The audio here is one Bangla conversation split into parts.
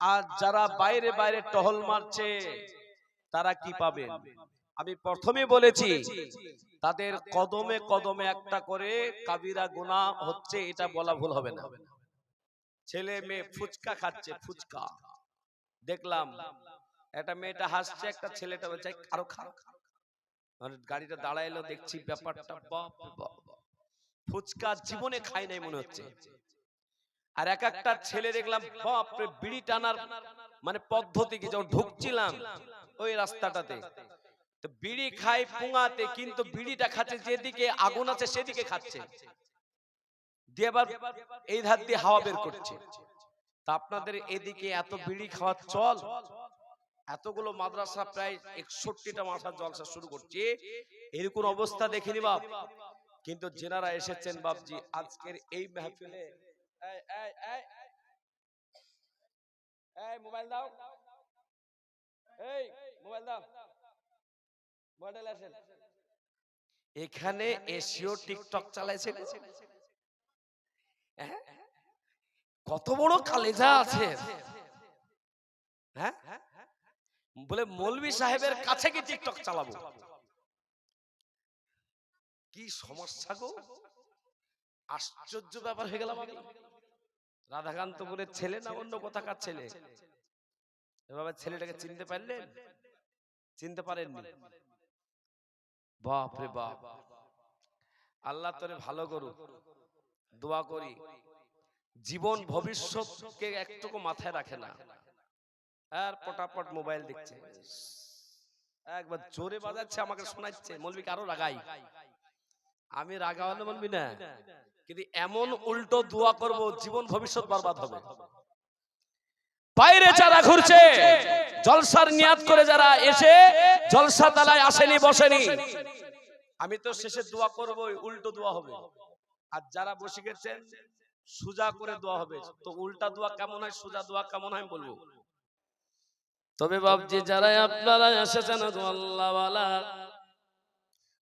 আর যারা বাইরে বাইরে টহল মারছে তারা কি পাবেন? আমি প্রথমে বলেছি তাদের কদমে কদমে একটা করে কাবিরা গুনাহ হচ্ছে, এটা বলা ভুল হবে না। ছেলে মেয়ে ফুচকা খাচ্ছে, ফুচকা দেখলাম একটা মেয়েটা হাসছে, একটা ছেলেটা বলছে আরো খা। গাড়িটা দাঁড়াইলো, দেখছি ব্যাপারটা বাপ রে বাপ, ফুচকা জীবনে খাই নাই মনে হচ্ছে। আর এক একটা ছেলে দেখলাম বাপরে বিড়ি টানার মানে পদ্ধতি কি, যখন ঢুকছিলাম ওই রাস্তাটাতে তো বিড়ি খাই পুঙাতে, কিন্তু বিড়িটা খাচ্ছে যেদিকে আগুন আছে সেদিকে খাচ্ছে, দিয়ে আবার এই ধার দিয়ে হাওয়া বের করছে। তা আপনাদের এদিকে এত বিড়ি খাওয়ার চল, এতগুলো মাদ্রাসা প্রায় 61টা মাদ্রাসা জলসা শুরু করছে, এরকম অবস্থা দেখিনি বাপ। কিন্তু যেনারা এসেছেন বাপজি আজকের এই মাহফিলে, এই এই এই এই মোবাইল দাও, এই মোবাইল দাও, মডেল আসেন। এখানে এসিও টিকটক চালাইছে, কত বড় কালেজা আছে, হ্যাঁ বলে মৌলভী সাহেবের কাছে কি টিকটক চালাবো? কি সমস্যা গো, আশ্চর্য ব্যাপার হয়ে গেলাম আমি। রাধাকান্তপুরের ছেলে না অন্য কোথাকার ছেলে, এভাবে ছেলেটাকে চিনতে পারলেন? চিনতে পারেননি? বাপ রে বাপ, আল্লাহ তোরে ভালো করুক, দোয়া করি। জীবন ভবিষ্যৎকে একটুকু মাথায় রাখে না, আর পটাপট মোবাইল দেখছে, একবার জোরে বাজাচ্ছে, আমাকে শোনাচ্ছে, মৌলবীকে আরো রাগাই। আমি রাগাওয়ানো বলবি না, কিন্তু এমন উল্টো দোয়া করব জীবন ভবিষ্যৎ বরবাদ হবে। বাইরে যারা ঘুরছে জলসার নিয়াত করে, যারা এসে জলসা তালায় আসেনি বসেনি, আমি তো শেষে দোয়া করব উল্টো দোয়া হবে। আর যারা বসে গেছেন সুজা করে দোয়া হবে। তো উল্টা দোয়া কেমন হয়, সুজা দোয়া কেমন হয় বলবো। তবে বাপজি যারা আপনারা এসেছেন আল্লাহ ওয়ালা,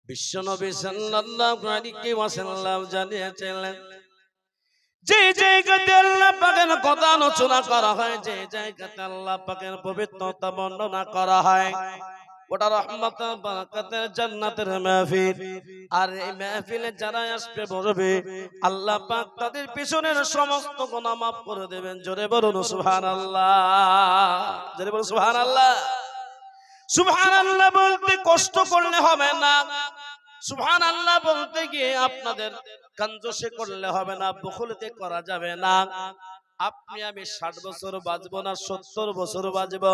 বিশ্বনবী সাল্লাল্লাহু আলাইহি ওয়াসাল্লাম জানিয়েছিলেন, যে জায়গাতে আল্লাহ পাকের কথা আলোচনা করা হয়, যে জায়গাতে আল্লাহ পাকের পবিত্রতা বর্ণনা করা হয়, ওটা রহমতের বরকতের জান্নাতের মাহফিল। আর এই মাহফিলে যারা আসবে বসবে আল্লাহ পাক তাদের পিছনের সমস্ত গুনাহ মাফ করে দেবেন। জোরে বলুন সুবহানাল্লাহ, জোরে বলুন সুবহানাল্লাহ। সুবহানাল্লাহ বলতে কষ্ট করলে হবে না, সুবহানাল্লাহ বলতে গিয়ে আপনাদের কাঞ্জসে করলে হবে না, বখলতে করা যাবে না। আপনি আমি 60 বছর বাঁচবো না 70 বছর বাঁচবো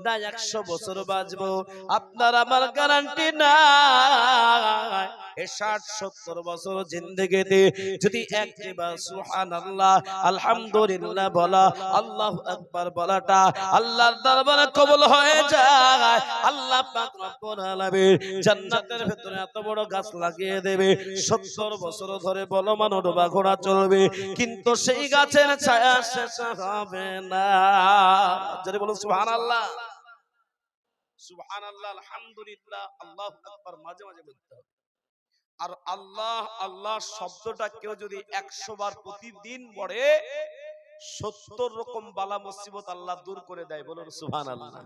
না 100 বছর বাঁচবো, আপনার আমার গ্যারান্টি নাই। এই 60-70 বছর জিন্দেগিতে যদি একবার সুবহানাল্লাহ আলহামদুলিল্লাহ বলা, আল্লাহু আকবার বলাটা আল্লাহর দরবারে কবুল হয়ে যায়, আল্লাহ পাক রব্বুল আলামিন জান্নাতের ভিতরে এত বড় গাছ লাগিয়ে দেবে, 70 বছর ধরে বলমান ডোবা ঘোড়া চলবে, কিন্তু সেই গাছের ছায়া শেষ হবে না। যদি বলুন সুবহানাল্লাহ, সুবহানাল্লাহ আলহামদুলিল্লাহ আল্লাহু আকবার মাঝে মাঝে বলতে হবে। আর আল্লাহ আল্লাহ শব্দটা কেউ যদি 100 বার প্রতিদিন পড়ে 70 রকম বালা মুসিবত আল্লাহ দূর করে দেয়। বলুন সুবহানাল্লাহ।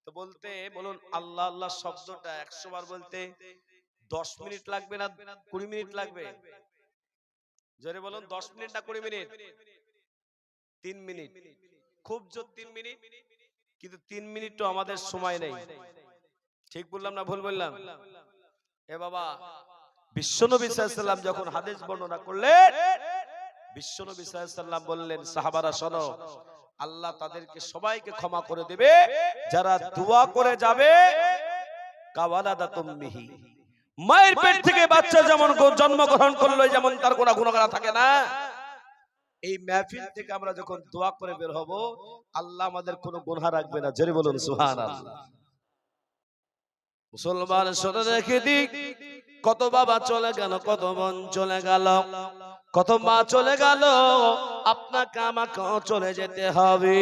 তো বলতে বলুন আল্লাহ আল্লাহ শব্দটা 100 বার বলতে 10 মিনিট লাগবে না 20 মিনিট লাগবে? জোরে বলুন 10 মিনিট না 20 মিনিট? 3 মিনিট, খুব জোর 3 মিনিট, কিন্তু 3 মিনিটও আমাদের সময় নেই। ঠিক বললাম না ভুল বললাম? এ বাবা, বিশ্বনবী সাল্লাল্লাহু আলাইহি সাল্লাম যখন হাদিস বর্ণনা করলেন, বিশ্বনবী সাল্লাল্লাহু আলাইহি সাল্লাম বললেন সাহাবারা শোনো, আল্লাহ তাদেরকে সবাইকে ক্ষমা করে দেবে যারা দোয়া করে যাবে কাওয়ালাদাতুম মিহি, মায়ের পেট থেকে বাচ্চা যেমন জন্মগ্রহণ করলো যেমন তার কোনো গুনাহ থাকে না, এই মাহফিল থেকে আমরা যখন দোয়া করে বের হব আল্লাহ আমাদের কোনো গুনাহ রাখবে না। জোরে বলুন সুবহানাল্লাহ। মুসলমান শুনে রেখে দিক, কত বাবা চলে গেল, কত বোন চলে গেল, কত মা চলে গেল, আপনাকে আমাকেও চলে যেতে হবে,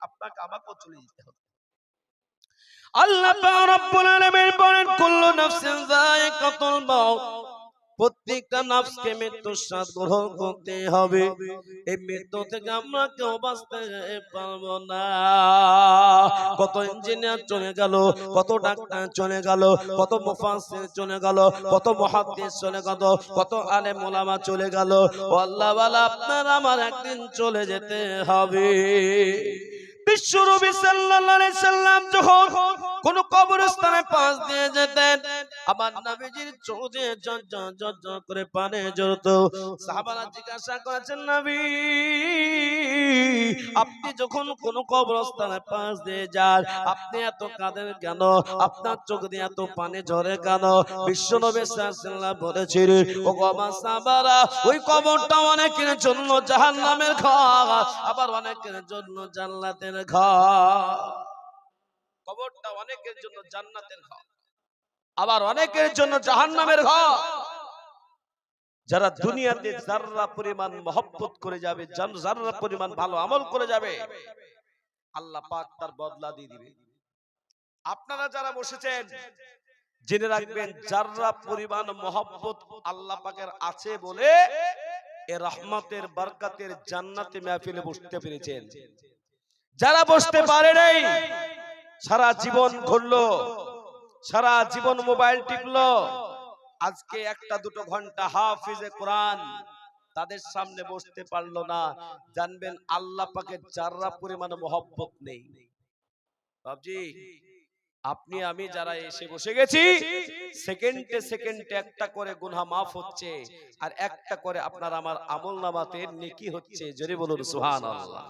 আপনাকে আমাকেও চলে যেতে হবে। আল্লাহ পাক রব্বুল আলামিন বলেন কুল্লু নাফসিন যায়িকাতুল মাউত, প্রত্যেকটা নফসকে মৃত্যুর স্বাদ গ্রহণ করতে হবে। এই মৃত্যু থেকে আমরা কেউ বাঁচতে পারবো না। কত ইঞ্জিনিয়ার চলে গেল, কত ডাক্তার চলে গেল, কত মুফাসসির চলে গেল, কত মুহাদ্দিস চলে গেল, কত আলেম ওলামা চলে গেল। ও আল্লাহ ওয়ালা, আপনার আমার একদিন চলে যেতে হবে। বিশ্বনবী সাল্লাল্লাহু আলাইহি সাল্লাম যখন কোন কবরস্থানে পাশ দিয়ে যেতেন, আমার নবীজির চোখ দিয়ে ঝরঝর করে পানি ঝরতো। সাহাবারা জিজ্ঞাসা করেছেন, নবী আপনি যখন কোন কবরস্থানে পাশ দিয়ে যান, আপনি এত কাঁদেন কেন? আপনার চোখ দিয়ে এত পানি ঝরে কেন? বিশ্বনবী সাল্লাল্লাহু আলাইহি সাল্লাম বলেছিলেন, ও গো আমার সাহাবারা, ওই কবরটা অনেকের জন্য জাহান্নামের ঘর, আবার অনেকের জন্য জান্নাতের ঘর। কবরটা অনেকের জন্য জান্নাতের ঘর, আবার অনেকের জন্য জাহান্নামের ঘর। যারা দুনিয়াতে যাররা পরিমাণ মহব্বত করে যাবে, যাররা পরিমাণ ভালো আমল করে যাবে, আল্লাহ পাক তার বদলা দিয়ে দিবে। আপনারা যারা বসেছেন জেনে রাখবেন, যাররা পরিমাণ মহব্বত আল্লাহ পাকের আছে বলে এ রহমতের বরকতের জান্নাতে মাহফিলে বসতে পেরেছেন। যারা বসতে পারে নাই, সারা জীবন ঘুরলো, সারা জীবন মোবাইল টিপলো, আজকে একটা দুটো ঘন্টা হাফিজে কোরআন তাদের সামনে বসতে পারলো না, জানবেন আল্লাহ পাকের যাররা পরিমাণ মহব্বত নেই। বাবজি, আপনি আমি যারা এসে বসে গেছি, সেকেন্ডে সেকেন্ডে একটা করে গুনাহ মাফ হচ্ছে, আর একটা করে আপনার আমার আমলনামাতে নেকি হচ্ছে। জোরে বলুন সুবহানাল্লাহ।